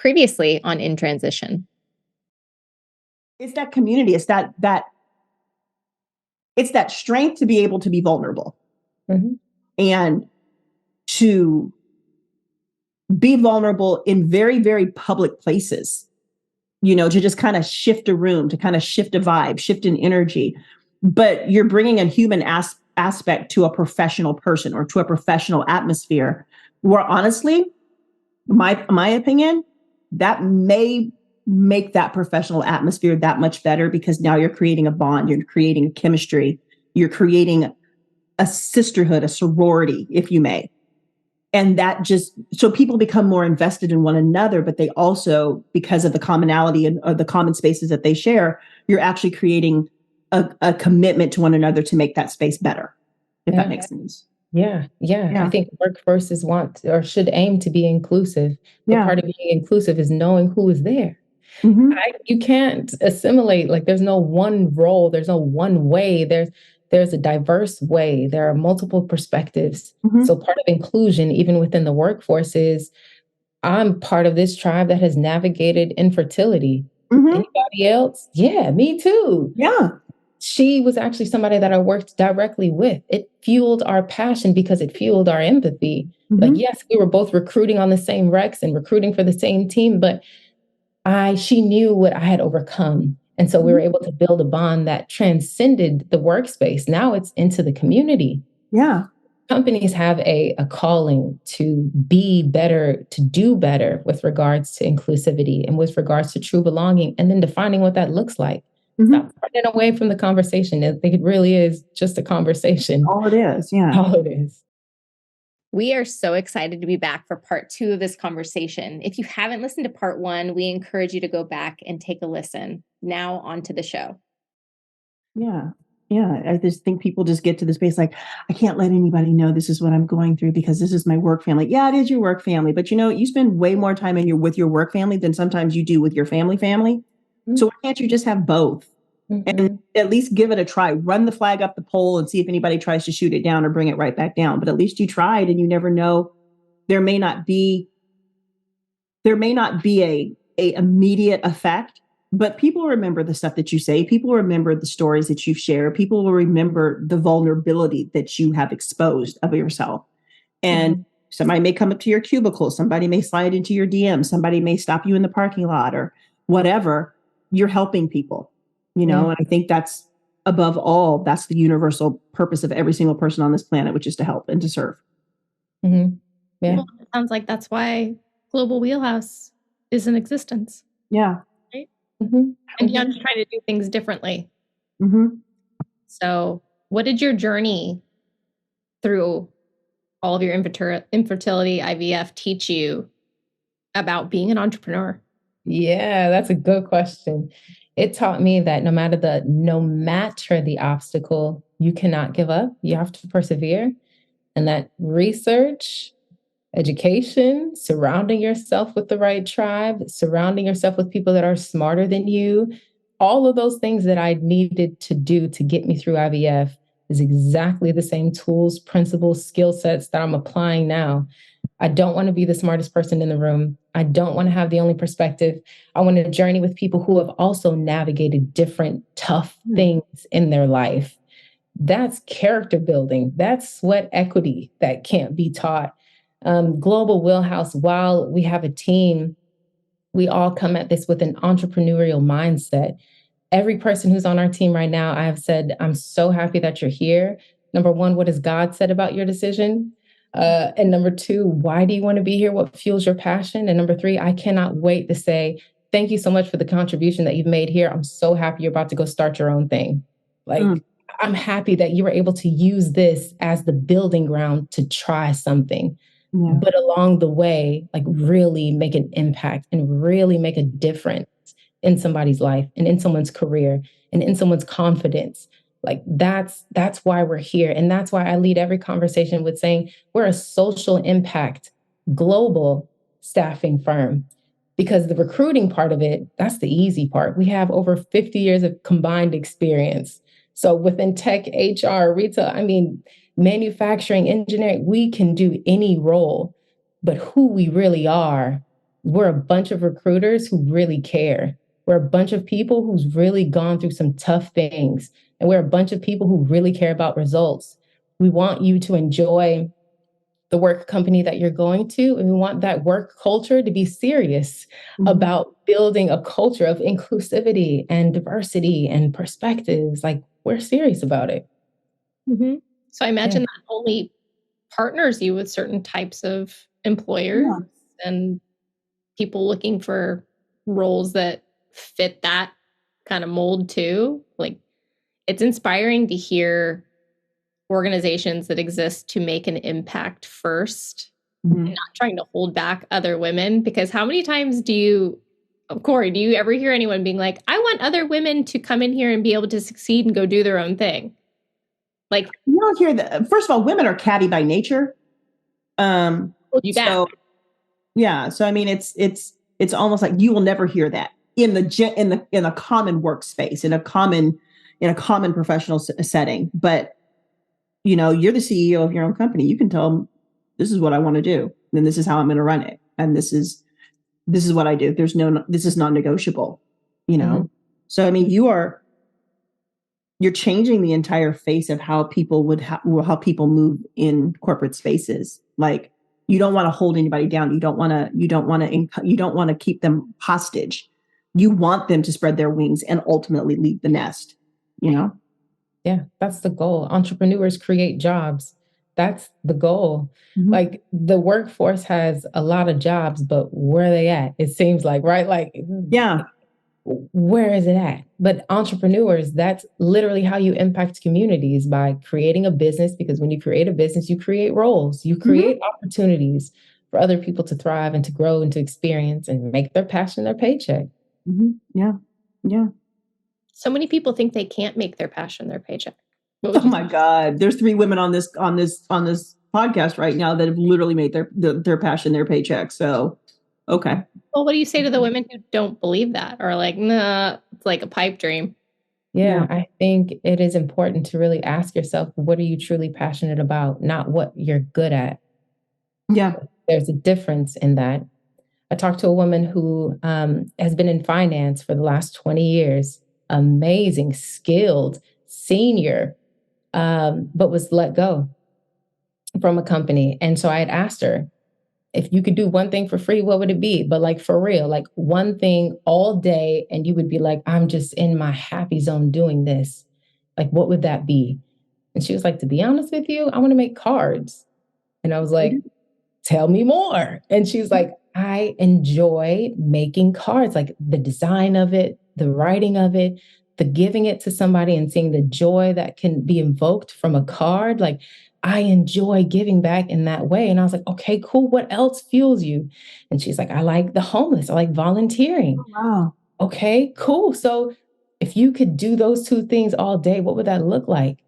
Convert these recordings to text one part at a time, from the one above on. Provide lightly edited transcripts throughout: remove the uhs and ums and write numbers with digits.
previously on In Transition. It's that community. It's it's that strength to be able to be vulnerable and to be vulnerable in very, very public places, to just kind of shift a room, to kind of shift a vibe, shift an energy. But you're bringing a human aspect to a professional person or to a professional atmosphere where honestly, my opinion, that may make that professional atmosphere that much better because now you're creating a bond, you're creating a chemistry, you're creating a sisterhood, a sorority, if you may. And that just, so people become more invested in one another, but they also, because of the commonality and the common spaces that they share, you're actually creating a commitment to one another to make that space better, if that makes sense. Yeah. I think workforces want or should aim to be inclusive. But part of being inclusive is knowing who is there. You can't assimilate, like there's no one role, there's no one way, there's a diverse way, there are multiple perspectives. So part of inclusion, even within the workforce, is I'm part of this tribe that has navigated infertility. Anybody else? Yeah, me too. Yeah. She was actually somebody that I worked directly with. It fueled our passion because it fueled our empathy. Like, yes, we were both recruiting on the same recs and recruiting for the same team, but she knew what I had overcome. And so we were able to build a bond that transcended the workspace. Now it's into the community. Yeah. Companies have a calling to be better, to do better with regards to inclusivity and with regards to true belonging, and then defining what that looks like. Stop running away from the conversation. I think it really is just a conversation. All it is. Yeah. All it is. We are so excited to be back for part 2 of this conversation. If you haven't listened to part 1, we encourage you to go back and take a listen. Now on to the show. Yeah. I just think people just get to the space like, I can't let anybody know this is what I'm going through because this is my work family. Yeah, it is your work family. But you spend way more time with your work family than sometimes you do with your family. So why can't you just have both? And at least give it a try. Run the flag up the pole and see if anybody tries to shoot it down or bring it right back down. But at least you tried, and you never know. There may not be a immediate effect, but people remember the stuff that you say. People remember the stories that you share. People will remember the vulnerability that you have exposed of yourself. And somebody may come up to your cubicle. Somebody may slide into your DM. Somebody may stop you in the parking lot or whatever. You're helping people. And I think that's above all, that's the universal purpose of every single person on this planet, which is to help and to serve. Yeah. Well, it sounds like that's why Global Wheelhouse is in existence. Yeah. Right? And DeAndra's trying to do things differently. So what did your journey through all of your infertility, IVF teach you about being an entrepreneur? Yeah, that's a good question. It taught me that no matter the obstacle, you cannot give up. You have to persevere. And that research, education, surrounding yourself with the right tribe, surrounding yourself with people that are smarter than you, all of those things that I needed to do to get me through IVF is exactly the same tools, principles, skill sets that I'm applying now. I don't want to be the smartest person in the room. I don't want to have the only perspective. I want to journey with people who have also navigated different tough things in their life. That's character building. That's sweat equity that can't be taught. Global Wheelhouse, while we have a team, we all come at this with an entrepreneurial mindset. Every person who's on our team right now, I have said, I'm so happy that you're here. Number 1, what has God said about your decision? And number 2, why do you want to be here? What fuels your passion? And number 3, I cannot wait to say, thank you so much for the contribution that you've made here. I'm so happy you're about to go start your own thing. I'm happy that you were able to use this as the building ground to try something, but along the way, like really make an impact and really make a difference in somebody's life and in someone's career and in someone's confidence. Like that's why we're here. And that's why I lead every conversation with saying we're a social impact global staffing firm, because the recruiting part of it, that's the easy part. We have over 50 years of combined experience. So within tech, HR, retail, manufacturing, engineering, we can do any role, but who we really are we're a bunch of recruiters who really care. We're a bunch of people who's really gone through some tough things. And we're a bunch of people who really care about results. We want you to enjoy the work company that you're going to, and we want that work culture to be serious about building a culture of inclusivity and diversity and perspectives. Like, we're serious about it. Mm-hmm. So I imagine that only partners you with certain types of employers and people looking for roles that fit that kind of mold too. Like, it's inspiring to hear organizations that exist to make an impact first, and not trying to hold back other women. Because how many times do you ever hear anyone being like, I want other women to come in here and be able to succeed and go do their own thing? Like, you don't hear that. First of all, women are catty by nature. Hold you back. Yeah. So, I mean, it's almost like you will never hear that in a common workspace, in a common professional setting. But, you know, you're the CEO of your own company. You can tell them, this is what I want to do, and this is how I'm going to run it, and this is what I do. This is non-negotiable, you know? So, I mean, you're changing the entire face of how people how people move in corporate spaces. Like, you don't want to hold anybody down. You don't want to keep them hostage. You want them to spread their wings and ultimately leave the nest, you know? Yeah, that's the goal. Entrepreneurs create jobs. That's the goal. Like, the workforce has a lot of jobs, but where are they at? It seems like, right? Like, yeah. Where is it at? But entrepreneurs, that's literally how you impact communities, by creating a business, because when you create a business, you create roles, you create opportunities for other people to thrive and to grow and to experience and make their passion their paycheck. Yeah. Yeah. So many people think they can't make their passion their paycheck. Oh my God. There's 3 women on this podcast right now that have literally made their passion their paycheck. So, okay. Well, what do you say to the women who don't believe that, or like, nah, it's like a pipe dream? Yeah, I think it is important to really ask yourself, what are you truly passionate about, not what you're good at. Yeah. There's a difference in that. I talked to a woman who has been in finance for the last 20 years, amazing, skilled, senior, but was let go from a company. And so I had asked her, if you could do one thing for free, what would it be? But like, for real, like one thing all day, and you would be like, I'm just in my happy zone doing this. Like, what would that be? And she was like, to be honest with you, I want to make cards. And I was like, tell me more. And she's like, I enjoy making cards, like the design of it, the writing of it, the giving it to somebody and seeing the joy that can be invoked from a card. Like, I enjoy giving back in that way. And I was like, okay, cool. What else fuels you? And she's like, I like the homeless. I like volunteering. Oh, wow. Okay, cool. So if you could do those 2 things all day, what would that look like?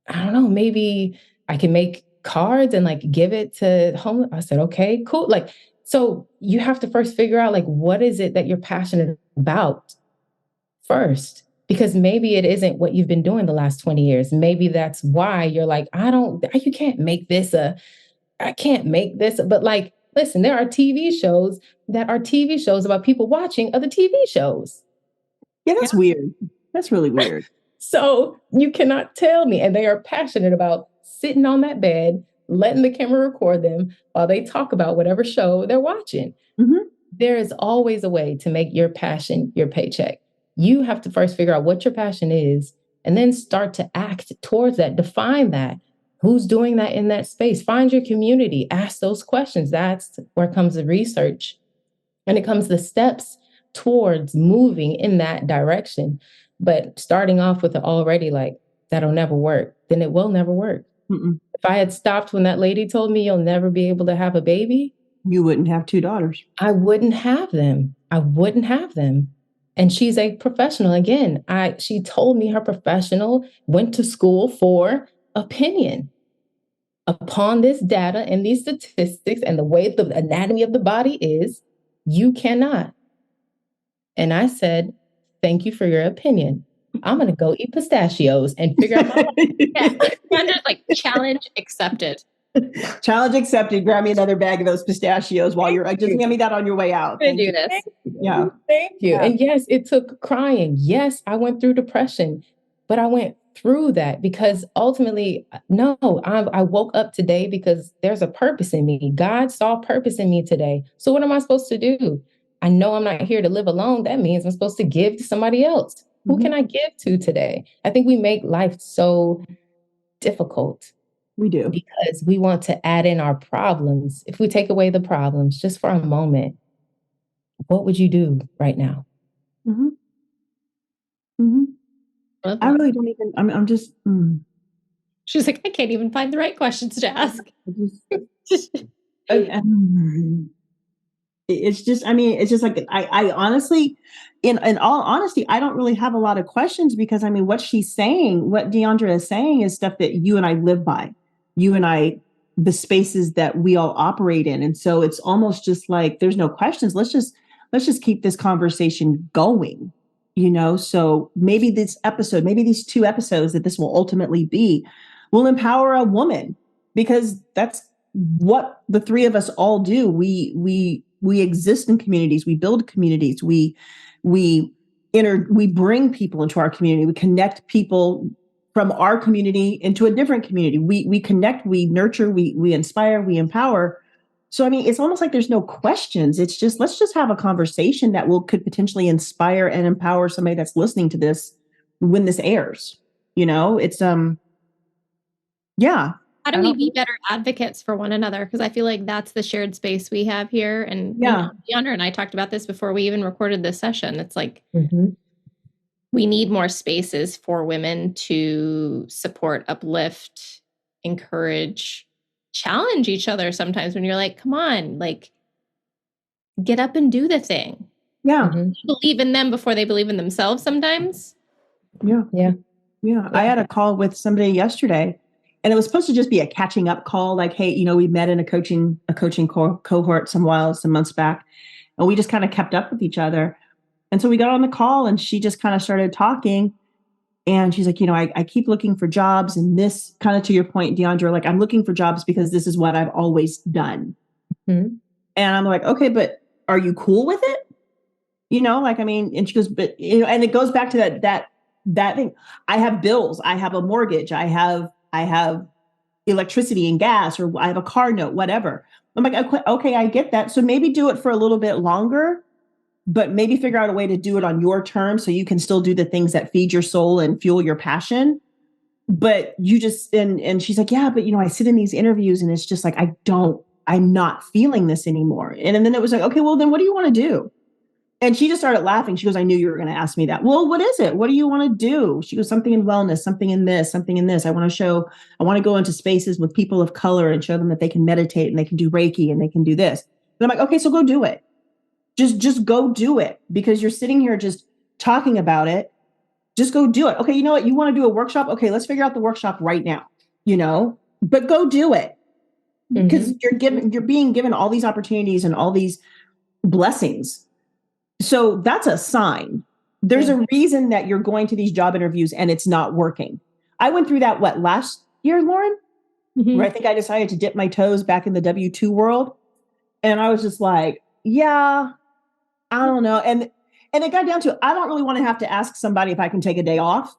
I don't know, maybe I can make cards and like give it to homeless. I said, okay, cool. Like, so you have to first figure out, like, what is it that you're passionate about first? Because maybe it isn't what you've been doing the last 20 years. Maybe that's why you're like, you can't make this I can't make this. But like, listen, there are TV shows that are TV shows about people watching other TV shows. Yeah, that's weird. That's really weird. So you cannot tell me. And they are passionate about sitting on that bed, letting the camera record them while they talk about whatever show they're watching. There is always a way to make your passion your paycheck. You have to first figure out what your passion is, and then start to act towards that, define that. Who's doing that in that space? Find your community, ask those questions. That's where comes the research, and it comes the steps towards moving in that direction. But starting off with it already like, that'll never work, then it will never work. If I had stopped when that lady told me you'll never be able to have a baby, you wouldn't have 2 daughters. I wouldn't have them. I wouldn't have them. And she's a professional. Again, she told me her professional went to school for opinion. Upon this data and these statistics and the way the anatomy of the body is, you cannot. And I said, thank you for your opinion. I'm going to go eat pistachios and figure out my life. Like, challenge accepted. Challenge accepted. Grab me another bag of those pistachios while you're just hand me that on your way out. Thank you. Yeah. Thank you. And yes, it took crying. Yes, I went through depression, but I went through that because ultimately, no, I woke up today because there's a purpose in me. God saw purpose in me today. So what am I supposed to do? I know I'm not here to live alone. That means I'm supposed to give to somebody else. Who can I give to today? I think we make life so difficult. We do. Because we want to add in our problems. If we take away the problems just for a moment, what would you do right now? I really don't even, I'm just. She's like, I can't even find the right questions to ask. It's just, I mean, it's just like, I honestly, in all honesty, I don't really have a lot of questions because I mean, what she's saying, what DeAndra is saying is stuff that you and I live by, you and I, the spaces that we all operate in. And so it's almost just like, there's no questions. Let's just keep this conversation going, So maybe this episode, maybe these 2 episodes that this will ultimately be, will empower a woman because that's what the 3 of us all do. We exist in communities. We build communities. We bring people into our community. We connect people from our community into a different community. We connect, we nurture, we inspire, we empower. So, I mean, it's almost like there's no questions. It's just, let's just have a conversation that could potentially inspire and empower somebody that's listening to this when this airs. It's, yeah. How do we be better advocates for one another? Because I feel like that's the shared space we have here. And DeAndra and I talked about this before we even recorded this session. It's like we need more spaces for women to support, uplift, encourage, challenge each other sometimes when you're like, come on, like, get up and do the thing. Yeah. Believe in them before they believe in themselves sometimes. Yeah. I had a call with somebody yesterday. And it was supposed to just be a catching up call. Like, hey, we met in a coaching cohort some months back, and we just kind of kept up with each other. And so we got on the call and she just kind of started talking and she's like, I keep looking for jobs and this kind of to your point, DeAndra, like I'm looking for jobs because this is what I've always done. And I'm like, okay, but are you cool with it? And she goes, but, and it goes back to that thing. I have bills. I have a mortgage. I have electricity and gas, or I have a car note, whatever. I'm like, okay, I get that. So maybe do it for a little bit longer, but maybe figure out a way to do it on your terms so you can still do the things that feed your soul and fuel your passion. But you just, and she's like, yeah, but I sit in these interviews and it's just like, I'm not feeling this anymore. And then it was like, okay, well then what do you want to do? And she just started laughing. She goes, I knew you were going to ask me that. Well, what is it? What do you want to do? She goes, something in wellness, something in this, something in this. I want to go into spaces with people of color and show them that they can meditate and they can do Reiki and they can do this. And I'm like, okay, so go do it. Just go do it because you're sitting here just talking about it. Just go do it. Okay, you know what? You want to do a workshop? Okay, let's figure out the workshop right now, but go do it because you're being given all these opportunities and all these blessings. So that's a sign. There's a reason that you're going to these job interviews and it's not working. I went through that, last year, Lauren, where I think I decided to dip my toes back in the W-2 world. And I was just like, yeah, I don't know. And it got down to, I don't really want to have to ask somebody if I can take a day off.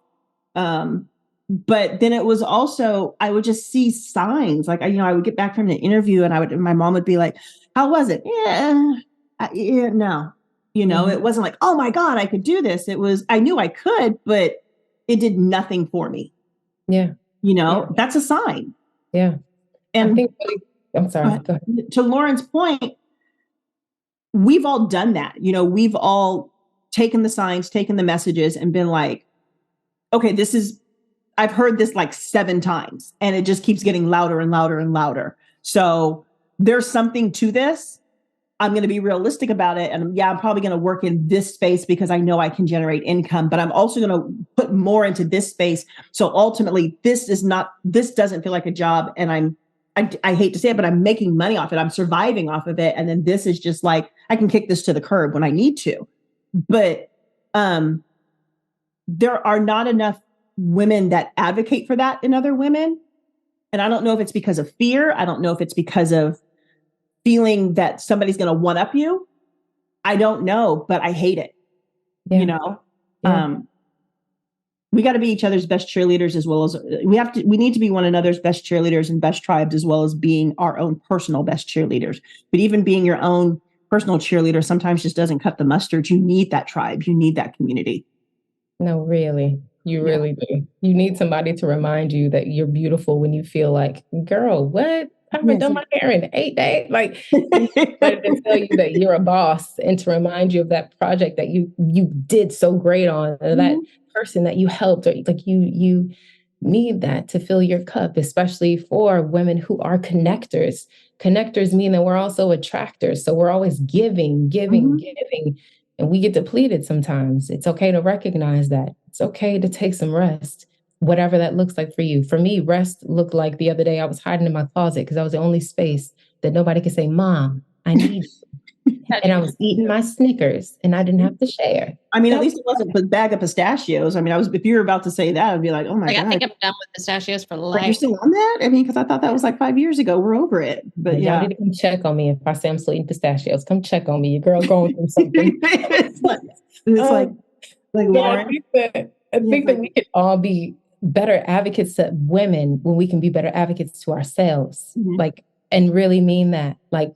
But then it was also, I would just see signs. Like, I would get back from the interview and my mom would be like, how was it? No. It wasn't like, oh my God, I could do this. It was, I knew I could, but it did nothing for me. Yeah. That's a sign. Yeah. And I'm sorry. Go ahead. To Lauren's point, we've all done that. We've all taken the signs, taken the messages and been like, okay, I've heard this like 7 times and it just keeps getting louder and louder and louder. So there's something to this. I'm going to be realistic about it. And I'm probably going to work in this space because I know I can generate income, but I'm also going to put more into this space. So ultimately this doesn't feel like a job. And I hate to say it, but I'm making money off it. I'm surviving off of it. And then this is just like, I can kick this to the curb when I need to. But there are not enough women that advocate for that in other women. And I don't know if it's because of fear. I don't know if it's because of feeling that somebody's going to one up you. I don't know, but I hate it. Yeah. You know, Yeah. we got to be each other's best cheerleaders, as well as we need to be one another's best cheerleaders and best tribes, as well as being our own personal best cheerleaders. But even being your own personal cheerleader sometimes just doesn't cut the mustard. You need that tribe. You need that community. No, really. You really do. You need somebody to remind you that you're beautiful when you feel like, girl, what? I haven't done my hair in 8 days. Like, you need somebody to tell you that you're a boss and to remind you of that project that you did so great on, or that person that you helped, or like you need that to fill your cup, especially for women who are connectors. Connectors mean that we're also attractors. So we're always giving, giving, and we get depleted sometimes. It's okay to recognize that. It's okay to take some rest, whatever that looks like for you. For me, rest looked like the other day I was hiding in my closet because I was the only space that nobody could say, Mom, I need you. And I was eating my Snickers and I didn't have to share. I mean, at least it wasn't a bag of pistachios. I mean, if you were about to say that, I'd be like, oh my God. I think I'm done with pistachios for life. Like, you're still on that? I mean, because I thought that was like 5 years ago. We're over it. But y'all need to come check on me if I say I'm still eating pistachios. Come check on me. Your girl going through something. It's like Lauren. I think that we could all be better advocates to women when we can be better advocates to ourselves. Like, and really mean that. Like,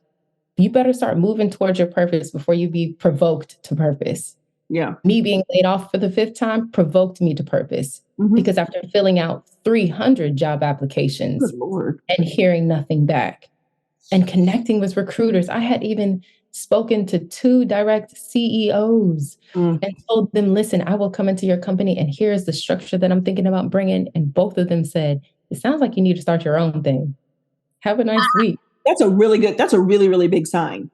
you better start moving towards your purpose before you be provoked to purpose. Yeah. Me being laid off for the 5th time provoked me to purpose, because after filling out 300 job applications and hearing nothing back and connecting with recruiters, I had even spoken to 2 direct CEOs and told them, listen, I will come into your company and here's the structure that I'm thinking about bringing. And both of them said, it sounds like you need to start your own thing. Have a nice week. That's a really, really big sign.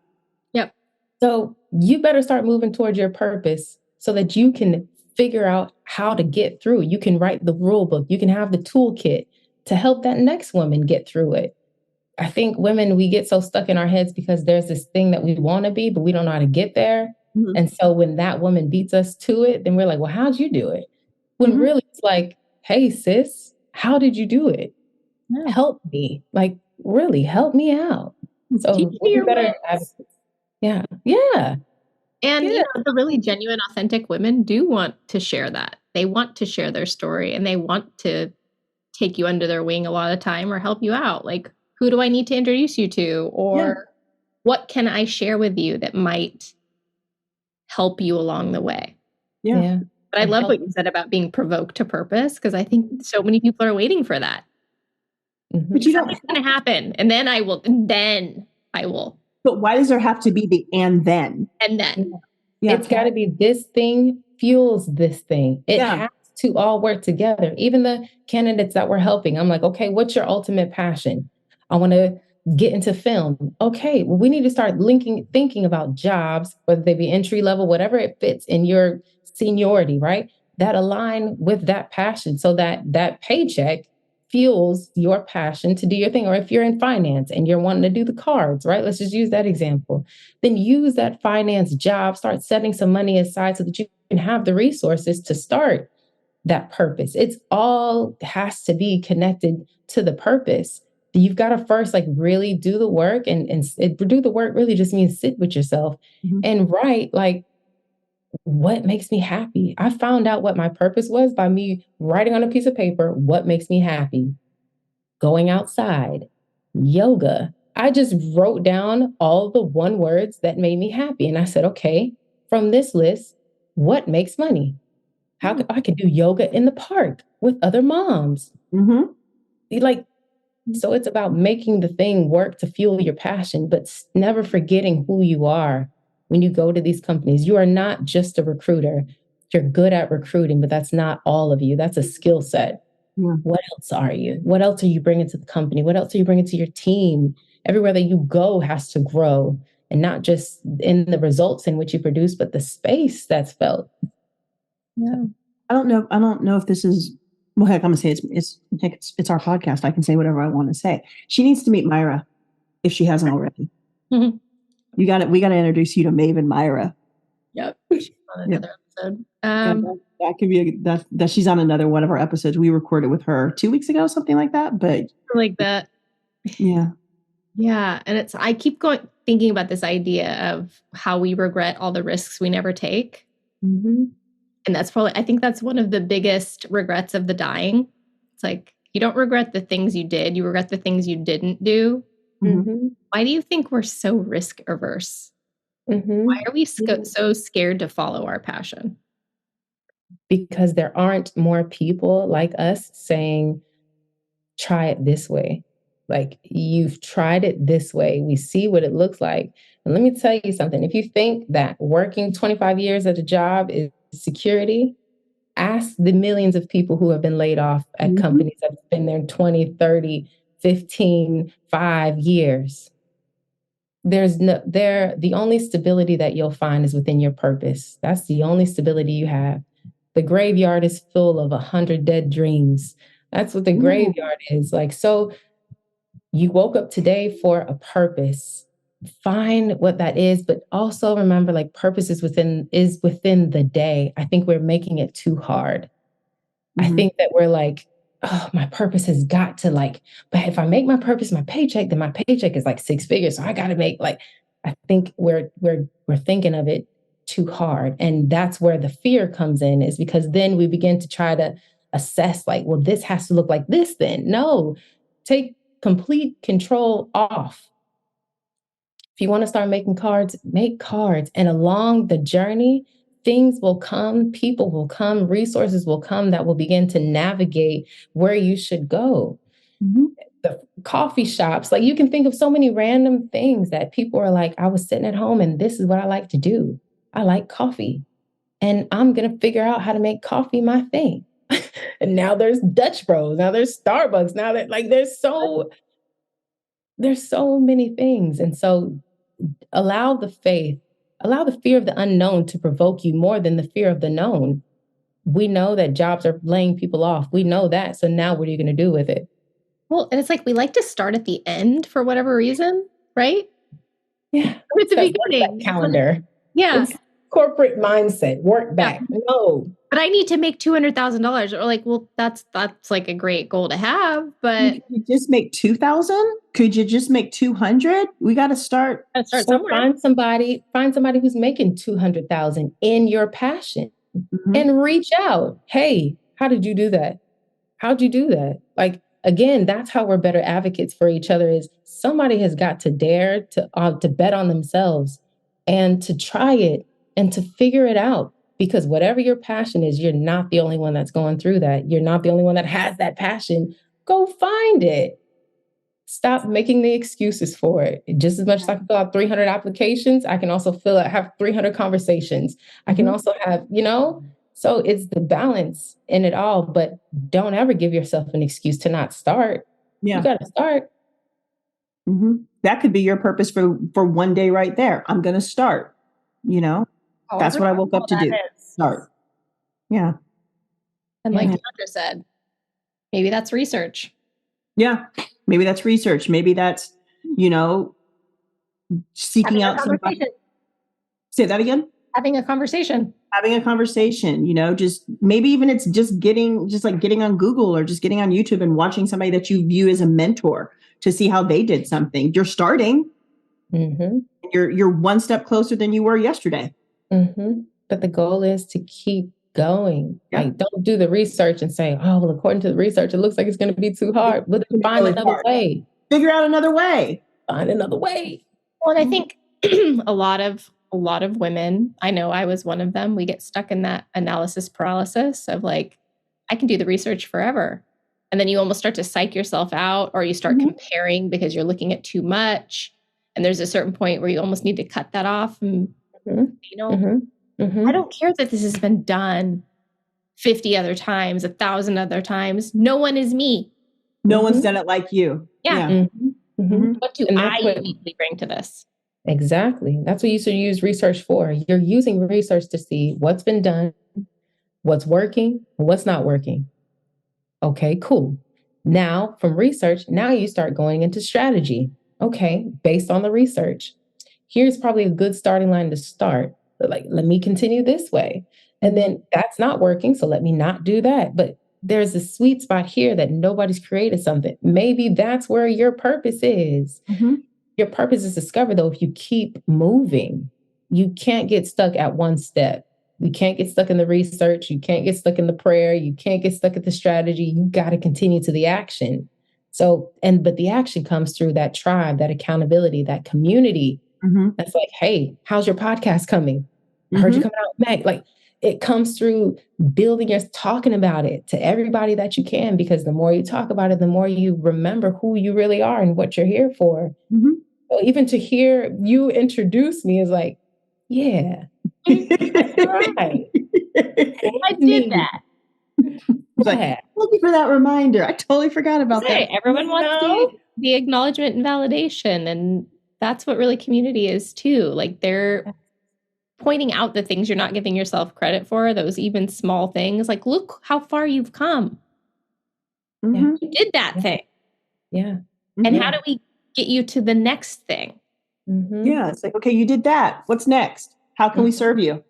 Yep. So you better start moving towards your purpose so that you can figure out how to get through. You can write the rule book. You can have the toolkit to help that next woman get through it. I think women, we get so stuck in our heads because there's this thing that we want to be, but we don't know how to get there. And so when that woman beats us to it, then we're like, well, how'd you do it? When really it's like, hey, sis, how did you do it? Yeah. Help me. Like, really help me out. So we'll be better advocates. Yeah. Yeah. And you know, the really genuine, authentic women do want to share that. They want to share their story and they want to take you under their wing a lot of time or help you out. Like, who do I need to introduce you to? Or what can I share with you that might help you along the way? Yeah. But I love what you said about being provoked to purpose, because I think so many people are waiting for that. But you know, it's going to happen. And then I will. But why does there have to be the and then? And then. Yeah. It's got to be this thing fuels this thing. It has to all work together. Even the candidates that we're helping, I'm like, okay, what's your ultimate passion? I want to get into film. Okay, well, we need to start thinking about jobs, whether they be entry level, whatever it fits in your seniority, right? That align with that passion so that that paycheck fuels your passion to do your thing. Or if you're in finance and you're wanting to do the cards, right? Let's just use that example. Then use that finance job, start setting some money aside so that you can have the resources to start that purpose. It's all has to be connected to the purpose. You've got to first like really do the work, and do the work really just means sit with yourself and write like, what makes me happy? I found out what my purpose was by me writing on a piece of paper, what makes me happy? Going outside, yoga. I just wrote down all the one words that made me happy. And I said, okay, from this list, what makes money? How I could do yoga in the park with other moms. Like, so it's about making the thing work to fuel your passion, but never forgetting who you are. When you go to these companies, you are not just a recruiter. You're good at recruiting, but that's not all of you. That's a skill set. What else are you? What else are you bringing to the company? What else are you bringing to your team? Everywhere that you go has to grow, and not just in the results in which you produce, but the space that's felt. Yeah. I don't know if this is, well, heck, I'm gonna say it's our podcast. I can say whatever I want to say. She needs to meet Myra if she hasn't already. We got to introduce you to Maeve and Myra. Yep. On another episode. That could be that she's on another one of our episodes. We recorded with her 2 weeks ago, something like that. But like that. Yeah. Yeah. And I keep thinking about this idea of how we regret all the risks we never take. Mm-hmm. And I think that's one of the biggest regrets of the dying. It's like, you don't regret the things you did, you regret the things you didn't do. Mm-hmm. Why do you think we're so risk averse? Mm-hmm. Why are we so scared to follow our passion? Because there aren't more people like us saying, try it this way. Like, you've tried it this way. We see what it looks like. And let me tell you something. If you think that working 25 years at a job is security, ask the millions of people who have been laid off at companies that have been there 20, 30, 15, 5 years. The only stability that you'll find is within your purpose. That's the only stability you have. The graveyard is full of 100 dead dreams. That's what the graveyard is like. So you woke up today for a purpose. Find what that is, but also remember, like, purpose is within the day. I think we're making it too hard. I think that we're like, oh, my purpose has got to, like, but if I make my purpose my paycheck, then my paycheck is like 6 figures. So I got to make, like, I think we're thinking of it too hard. And that's where the fear comes in, is because then we begin to try to assess, like, well, this has to look like this then. No, take complete control off. If you want to start making cards, make cards. And along the journey, things will come, people will come, resources will come that will begin to navigate where you should go. The coffee shops, like, you can think of so many random things that people are like, I was sitting at home and this is what I like to do. I like coffee and I'm going to figure out how to make coffee my thing. And now there's Dutch Bros. Now there's Starbucks. Now that, like, there's so many things. And so allow the fear of the unknown to provoke you more than the fear of the known. We know that jobs are laying people off. We know that. So now what are you going to do with it? Well, and it's like, we like to start at the end for whatever reason, right? Yeah. At the beginning. Calendar. Yeah. It's corporate mindset. Work back. Yeah. No. But I need to make $200,000. Or like, well, that's like a great goal to have, but could you just make 2,000? Could you just make 200? We got to start somewhere. Find somebody who's making 200,000 in your passion, and reach out. Hey, how did you do that? How'd you do that? Like, again, that's how we're better advocates for each other, is somebody has got to dare to bet on themselves and to try it and to figure it out. Because whatever your passion is, you're not the only one that's going through that. You're not the only one that has that passion. Go find it. Stop making the excuses for it. Just as much as I can fill out 300 applications, I can also have 300 conversations. I can also have, so it's the balance in it all, but don't ever give yourself an excuse to not start. Yeah. You got to start. That could be your purpose for one day right there. I'm going to start, That's what I woke up to do. Start. Yeah. And like DeAndra said, maybe that's research. Yeah. Maybe that's research. Maybe that's, seeking out somebody. Say that again. Having a conversation. Just maybe even it's just getting on Google or just getting on YouTube and watching somebody that you view as a mentor to see how they did something. You're starting. You're one step closer than you were yesterday. But the goal is to keep going. Yeah. Like, don't do the research and say, oh, well, according to the research, it looks like it's going to be too hard. But find another way. Figure out another way. Find another way. Well, and I think a lot of women, I know I was one of them, we get stuck in that analysis paralysis of like, I can do the research forever. And then you almost start to psych yourself out, or you start comparing because you're looking at too much. And there's a certain point where you almost need to cut that off. And, I don't care that this has been done 50 other times, 1,000 other times. No one is me. No one's done it like you. Yeah. What do I uniquely bring to this? Exactly. That's what you should use research for. You're using research to see what's been done, what's working, and what's not working. Okay, cool. Now, from research, now you start going into strategy. Okay, based on the research, here's probably a good starting line to start. like, let me continue this way. And then that's not working. So let me not do that. But there's a sweet spot here that nobody's created something. Maybe that's where your purpose is. Your purpose is discovered, though, if you keep moving. You can't get stuck at one step. You can't get stuck in the research. You can't get stuck in the prayer. You can't get stuck at the strategy. You got to continue to the action. So, but the action comes through that tribe, that accountability, that community. That's like, hey, how's your podcast coming? I heard you coming out with Meg. Like, it comes through talking about it to everybody that you can, because the more you talk about it, the more you remember who you really are and what you're here for. So even to hear you introduce me is like, yeah, that's right. I did that. Like, thank you for that reminder. I totally forgot about that. Everyone wants the acknowledgement and validation. And that's what really community is too. Like, they're pointing out the things you're not giving yourself credit for, those even small things. Like, look how far you've come. You did that thing. And how do we get you to the next thing? Yeah, it's like, okay, you did that. What's next? How can we serve you?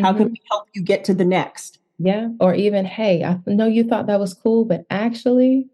How can we help you get to the next? Yeah. Or even, hey, I know you thought that was cool, but actually,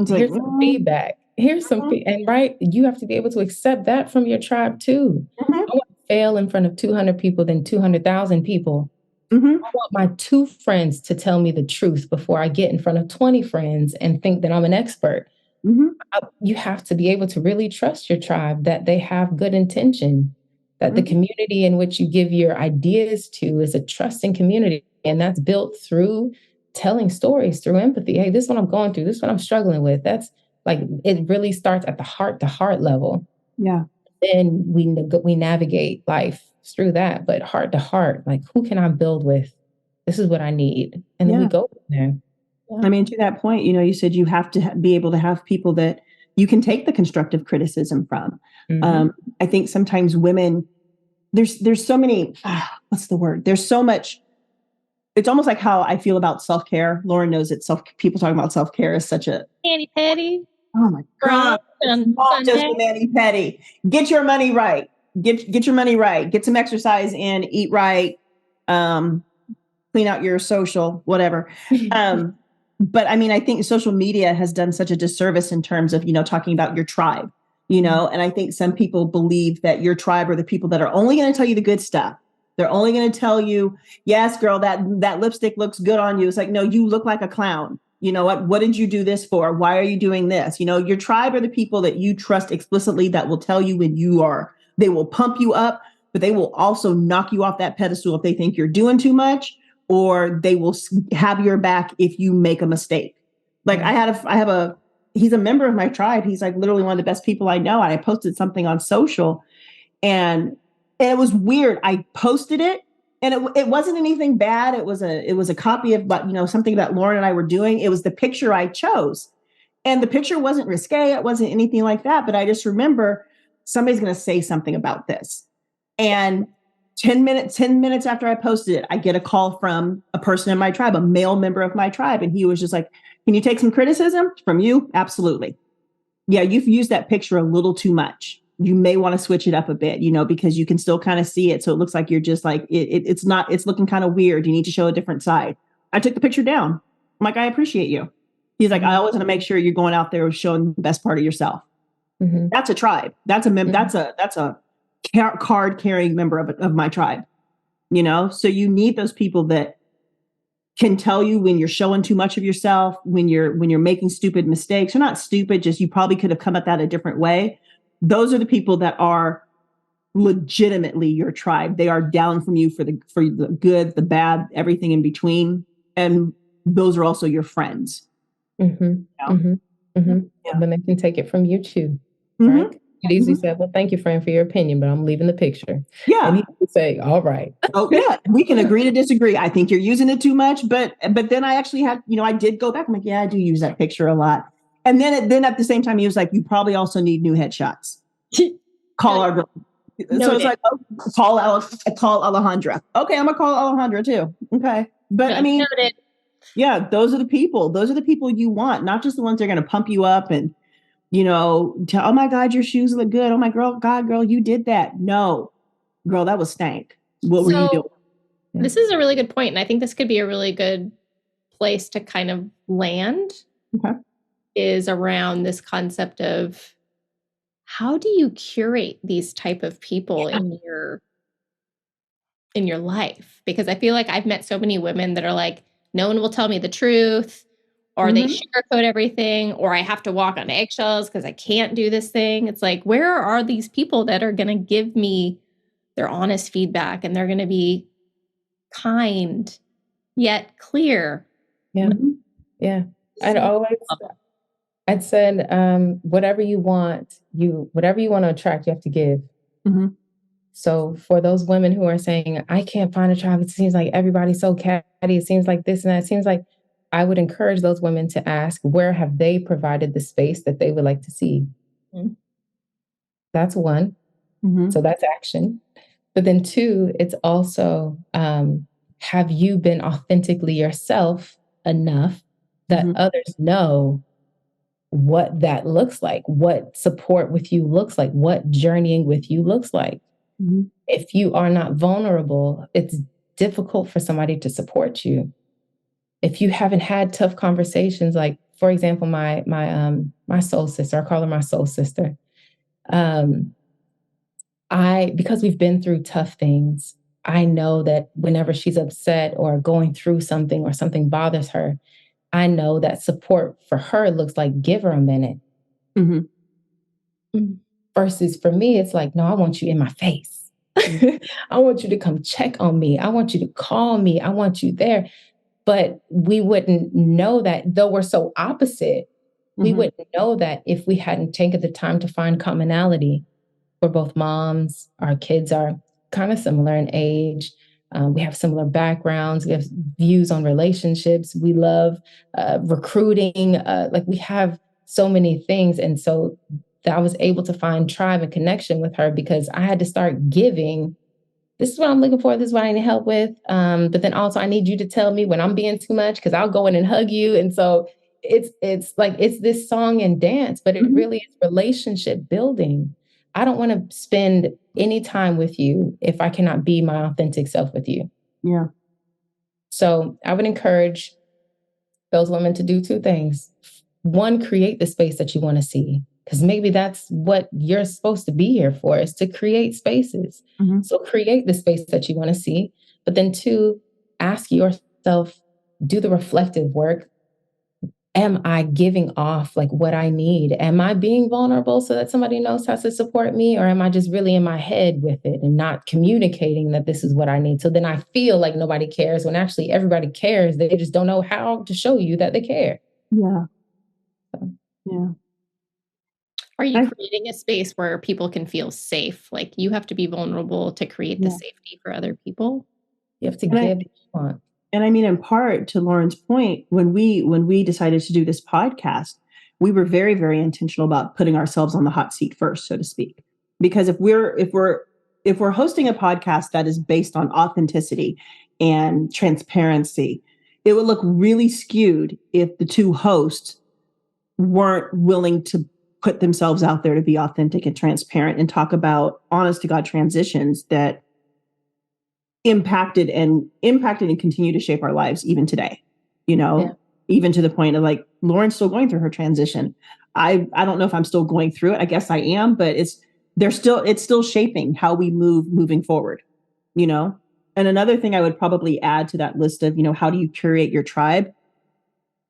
here's some feedback. Here's some and right, you have to be able to accept that from your tribe too. I want to fail in front of 200 people than 200,000 people. I want my 2 friends to tell me the truth before I get in front of 20 friends and think that I'm an expert. You have to be able to really trust your tribe, that they have good intention, that the community in which you give your ideas to is a trusting community. And that's built through telling stories, through empathy. Hey, this is what I'm going through. This is what I'm struggling with. That's like, it really starts at the heart to heart level. Yeah. Then we navigate life through that. But heart to heart, like, who can I build with? This is what I need. And then we go from there. I mean, to that point, you said you have to be able to have people that you can take the constructive criticism from. I think sometimes women, there's so many, what's the word? There's so much. It's almost like how I feel about self-care. Lauren knows that people talking about self-care is such a mani-pedi. Oh my God. It's not just a mani-pedi. Get your money right. Get your money right. Get some exercise in, eat right, clean out your social, whatever. But I mean, I think social media has done such a disservice in terms of, talking about your tribe, and I think some people believe that your tribe are the people that are only going to tell you the good stuff. They're only going to tell you, yes, girl, that lipstick looks good on you. It's like, no, you look like a clown. You know what? What did you do this for? Why are you doing this? Your tribe are the people that you trust explicitly, that will tell you when they will pump you up, but they will also knock you off that pedestal if they think you're doing too much, or they will have your back if you make a mistake. Like he's a member of my tribe. He's like literally one of the best people I know. And I posted something on social and it was weird. I posted it and it wasn't anything bad. It was a copy of, something that Lauren and I were doing. It was the picture I chose. And the picture wasn't risque. It wasn't anything like that. But I just remember somebody's going to say something about this. And 10 minutes after I posted it, I get a call from a person in my tribe, a male member of my tribe. And he was just like, can you take some criticism from you? Absolutely. Yeah, you've used that picture a little too much. You may want to switch it up a bit, because you can still kind of see it. So it looks like you're just like, it's looking kind of weird. You need to show a different side. I took the picture down. I'm like, I appreciate you. He's like, I always want to make sure you're going out there showing the best part of yourself. That's a tribe. That's a card carrying member of my tribe, so you need those people that can tell you when you're showing too much of yourself, when you're making stupid mistakes. You're not stupid, just you probably could have come at that a different way. Those are the people that are legitimately your tribe. They are down from you for the good, the bad, everything in between. And those are also your friends. When they can take it from you too. Right? It easily said, well, thank you, friend, for your opinion, but I'm leaving the picture. Yeah. And he would say, all right. Oh, yeah. We can agree to disagree. I think you're using it too much. But then I actually had, I did go back. I'm like, yeah, I do use that picture a lot. And then at the same time, he was like, you probably also need new headshots. Call our girl. So it's like, call Alejandra. Okay, I'm going to call Alejandra too. Okay. But I mean, yeah, those are the people. Those are the people you want, not just the ones that are going to pump you up and, oh my God, your shoes look good. Oh my God, girl, you did that. No, girl, that was stank. What were you doing? This is a really good point, and I think this could be a really good place to kind of land. Okay. Is around this concept of how do you curate these type of people in your life? Because I feel like I've met so many women that are like, no one will tell me the truth, or they sugarcoat everything, or I have to walk on eggshells because I can't do this thing. It's like, where are these people that are going to give me their honest feedback, and they're going to be kind yet clear? Yeah. Yeah. I'd said, whatever you want to attract, you have to give. So for those women who are saying, I can't find a tribe, it seems like everybody's so catty, it seems like this and that, it seems like, I would encourage those women to ask, where have they provided the space that they would like to see? That's one. So that's action. But then two, it's also, have you been authentically yourself enough that others know what that looks like, what support with you looks like, what journeying with you looks like? If you are not vulnerable, it's difficult for somebody to support you. If you haven't had tough conversations, like, for example, my soul sister, I call her my soul sister. Because we've been through tough things, I know that whenever she's upset or going through something or something bothers her, I know that support for her looks like, give her a minute. Versus for me, it's like, no, I want you in my face. I want you to come check on me. I want you to call me. I want you there. But we wouldn't know that, though we're so opposite, we wouldn't know that if we hadn't taken the time to find commonality. We're both moms. Our kids are kind of similar in age. We have similar backgrounds. We have views on relationships. We love recruiting. Like, we have so many things. And so I was able to find tribe and connection with her because I had to start giving. This is what I'm looking for. This is what I need help with. But then also I need you to tell me when I'm being too much, because I'll go in and hug you. And so it's like, it's this song and dance, but it really is relationship building. I don't want to spend any time with you if I cannot be my authentic self with you. Yeah. So I would encourage those women to do two things. One, create the space that you want to see, because maybe that's what you're supposed to be here for, is to create spaces. So create the space that you want to see. But then two, ask yourself, do the reflective work. Am I giving off like what I need? Am I being vulnerable so that somebody knows how to support me? Or am I just really in my head with it and not communicating that this is what I need? So then I feel like nobody cares when actually everybody cares. They just don't know how to show you that they care. Yeah. Are you creating a space where people can feel safe? Like, you have to be vulnerable to create the safety for other people. You have to give what you want. And I mean, in part, to Lauren's point, when we decided to do this podcast, we were very, very intentional about putting ourselves on the hot seat first, so to speak. Because if we're hosting a podcast that is based on authenticity and transparency, it would look really skewed if the two hosts weren't willing to put themselves out there to be authentic and transparent and talk about honest to God transitions that impacted and continue to shape our lives even today, even to the point of, like, Lauren's still going through her transition. I don't know if I'm still going through it. I guess I am, but it's still shaping how we moving forward, And another thing I would probably add to that list of, how do you curate your tribe?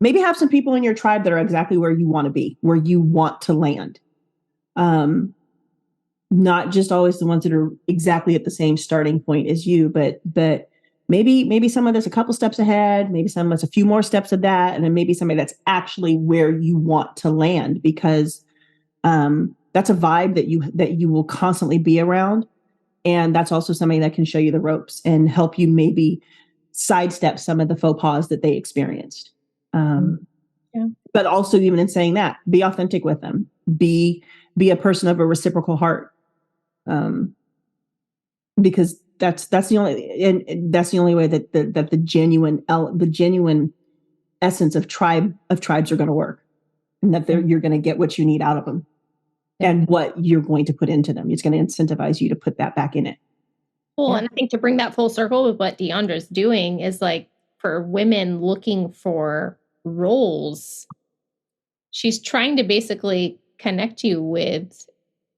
Maybe have some people in your tribe that are exactly where you want to be, where you want to land. Not just always the ones that are exactly at the same starting point as you, but maybe someone that's a couple steps ahead, maybe someone that's a few more steps of that, and then maybe somebody that's actually where you want to land, because that's a vibe that you will constantly be around. And that's also somebody that can show you the ropes and help you maybe sidestep some of the faux pas that they experienced. But also, even in saying that, be authentic with them, be a person of a reciprocal heart. Because that's the only way that the genuine essence of tribes are going to work, and that you're going to get what you need out of them and what you're going to put into them. It's going to incentivize you to put that back in it. Well, and I think to bring that full circle with what DeAndra's doing is like for women looking for roles, she's trying to basically connect you with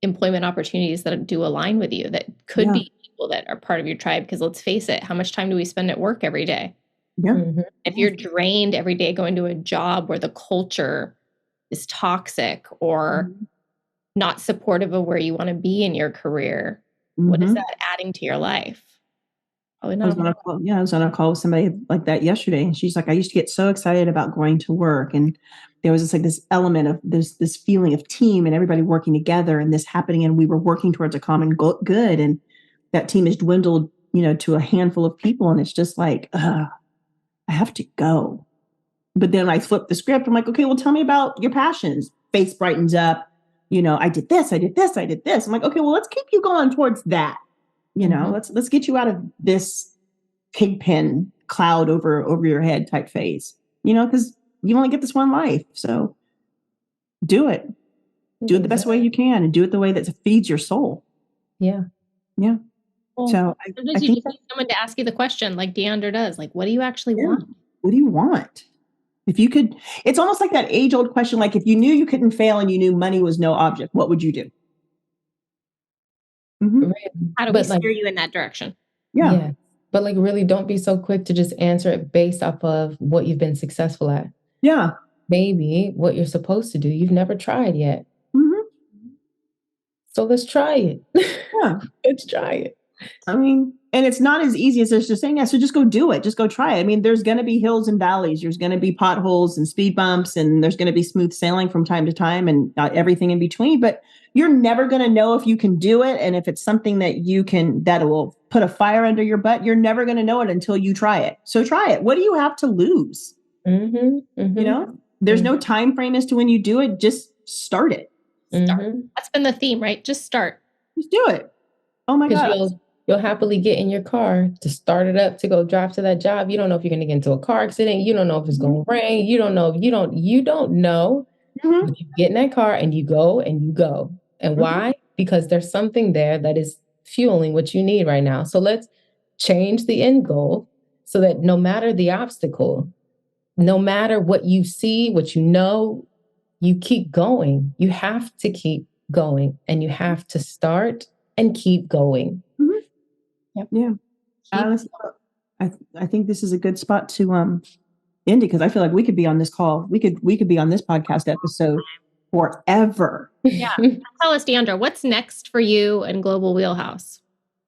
employment opportunities that do align with you, that could be people that are part of your tribe. Because let's face it, how much time do we spend at work every day? Yeah. If you're drained every day going to a job where the culture is toxic or not supportive of where you want to be in your career, what is that adding to your life? Probably not. I was on a call with somebody like that yesterday, and she's like, I used to get so excited about going to work, and there was this element of this feeling of team and everybody working together and this happening, and we were working towards a common good, and that team has dwindled, to a handful of people, and it's just like, I have to go. But then I flip the script. I'm like, okay, well, tell me about your passions. Face brightens up. I did this, I did this, I did this. I'm like, okay, well, let's keep you going towards that. Let's get you out of this pigpen cloud over your head type phase, because you only get this one life. So do it. Do it the best way you can, and do it the way that feeds your soul. Yeah. Yeah. Well, so I you think just need someone to ask you the question like DeAndra does. Like, what do you actually want? What do you want? If you could, it's almost like that age-old question, like if you knew you couldn't fail and you knew money was no object, what would you do? How do we steer you in that direction? Yeah. But really don't be so quick to just answer it based off of what you've been successful at. Yeah. Maybe what you're supposed to do, you've never tried yet. So let's try it. Yeah. Let's try it. I mean, and it's not as easy as just saying, yeah, so just go do it. Just go try it. I mean, there's going to be hills and valleys. There's going to be potholes and speed bumps, and there's going to be smooth sailing from time to time and everything in between. But you're never going to know if you can do it. And if it's something that will put a fire under your butt, you're never going to know it until you try it. So try it. What do you have to lose? There's no time frame as to when you do it. Just start it. Start. That's been the theme, right? Just start. Just do it. Oh my God. You'll happily get in your car to start it up to go drive to that job. You don't know if you're going to get into a car accident. You don't know if it's going to rain. You don't know. You don't know. But you get in that car and you go and you go. And why? Because there's something there that is fueling what you need right now. So let's change the end goal so that no matter the obstacle, no matter what you see, what you keep going. You have to keep going, and you have to start and keep going. Yeah. Honestly, I think this is a good spot to end it, because I feel like we could be on this call. We could be on this podcast episode forever. Yeah. Tell us, DeAndra, what's next for you and Global Wheelhouse?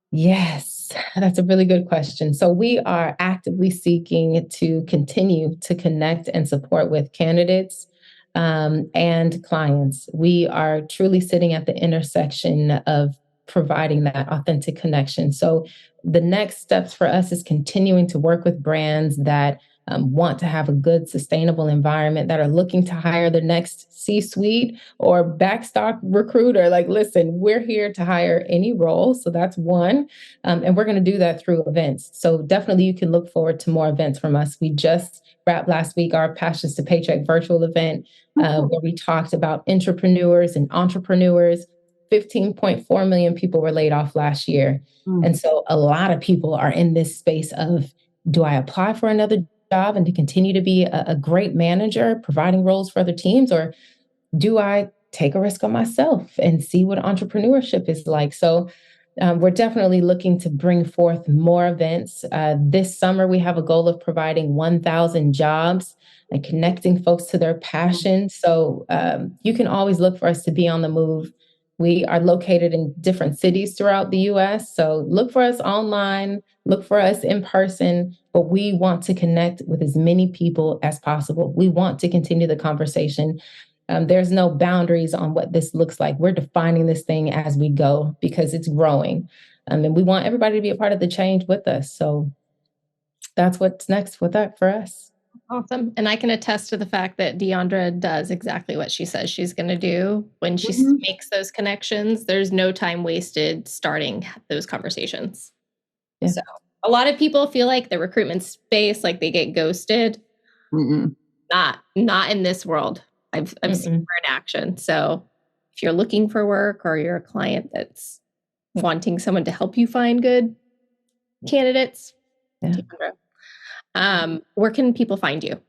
Yes, that's a really good question. So we are actively seeking to continue to connect and support with candidates and clients. We are truly sitting at the intersection of providing that authentic connection. So the next steps for us is continuing to work with brands that want to have a good, sustainable environment, that are looking to hire the next C-suite or backstock recruiter. Like, listen, we're here to hire any role. So that's one. And we're going to do that through events. So definitely you can look forward to more events from us. We just wrapped last week our Passions to Paycheck virtual event where we talked about entrepreneurs and entrepreneurs. 15.4 million people were laid off last year. And so a lot of people are in this space of, do I apply for another job and to continue to be a great manager, providing roles for other teams, or do I take a risk on myself and see what entrepreneurship is like? So we're definitely looking to bring forth more events. This summer, we have a goal of providing 1,000 jobs and connecting folks to their passion. So you can always look for us to be on the move. We are located in different cities throughout the US. So look for us online, look for us in person, but we want to connect with as many people as possible. We want to continue the conversation. There's no boundaries on what this looks like. We're defining this thing as we go because it's growing. And we want everybody to be a part of the change with us. So that's what's next with that for us. Awesome. And I can attest to the fact that DeAndra does exactly what she says she's going to do. When she makes those connections, there's no time wasted starting those conversations. Yeah. So a lot of people feel like the recruitment space, like they get ghosted. Not in this world. I've seen her in action. So if you're looking for work or you're a client that's wanting someone to help you find good candidates. Yeah. Where can people find you?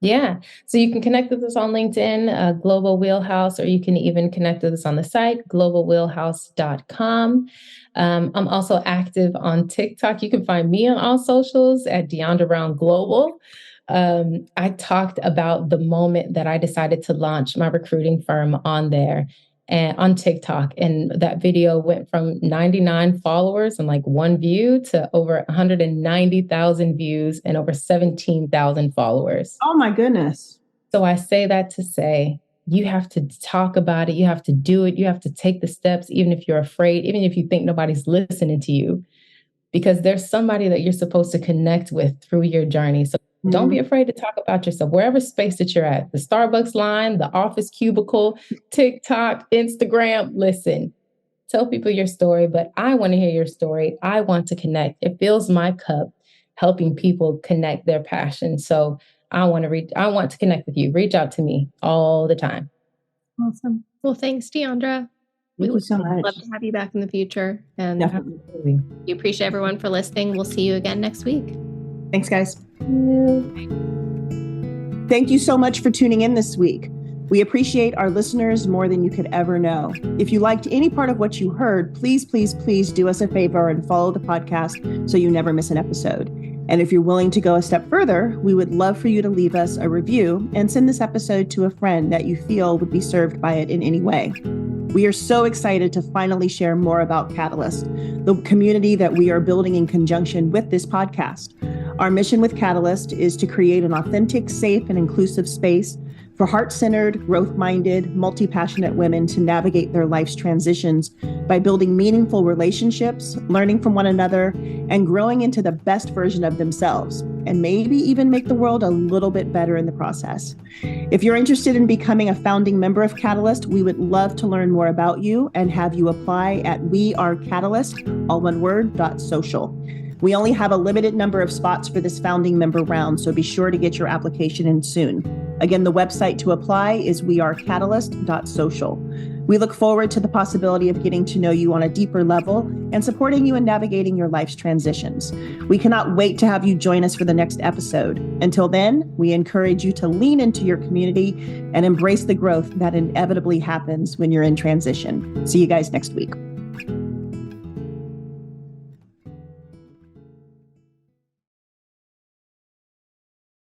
Yeah. So you can connect with us on LinkedIn, Global Wheelhouse, or you can even connect with us on the site, globalwheelhouse.com. I'm also active on TikTok. You can find me on all socials at DeAndra Brown Global. I talked about the moment that I decided to launch my recruiting firm on there and on TikTok. And that video went from 99 followers and like 1 view to over 190,000 views and over 17,000 followers. Oh my goodness. So I say that to say, you have to talk about it. You have to do it. You have to take the steps, even if you're afraid, even if you think nobody's listening to you, because there's somebody that you're supposed to connect with through your journey. So don't be afraid to talk about yourself, wherever space that you're at, the Starbucks line, the office cubicle, TikTok, Instagram. Listen, tell people your story, but I want to hear your story. I want to connect. It fills my cup, helping people connect their passion. So I want to connect with you. Reach out to me all the time. Awesome. Well, thanks, DeAndra. Thank you so much. Love to have you back in the future. And Definitely. we appreciate everyone for listening. We'll see you again next week. Thanks, guys. Thank you so much for tuning in this week. We appreciate our listeners more than you could ever know. If you liked any part of what you heard, please, please, please do us a favor and follow the podcast so you never miss an episode. And if you're willing to go a step further, we would love for you to leave us a review and send this episode to a friend that you feel would be served by it in any way. We are so excited to finally share more about Catalyst, the community that we are building in conjunction with this podcast. Our mission with Catalyst is to create an authentic, safe, and inclusive space for heart-centered, growth-minded, multi-passionate women to navigate their life's transitions by building meaningful relationships, learning from one another, and growing into the best version of themselves, and maybe even make the world a little bit better in the process. If you're interested in becoming a founding member of Catalyst, we would love to learn more about you and have you apply at wearecatalyst, all one word, .social. We only have a limited number of spots for this founding member round, so be sure to get your application in soon. Again, the website to apply is wearecatalyst.social. We look forward to the possibility of getting to know you on a deeper level and supporting you in navigating your life's transitions. We cannot wait to have you join us for the next episode. Until then, we encourage you to lean into your community and embrace the growth that inevitably happens when you're in transition. See you guys next week.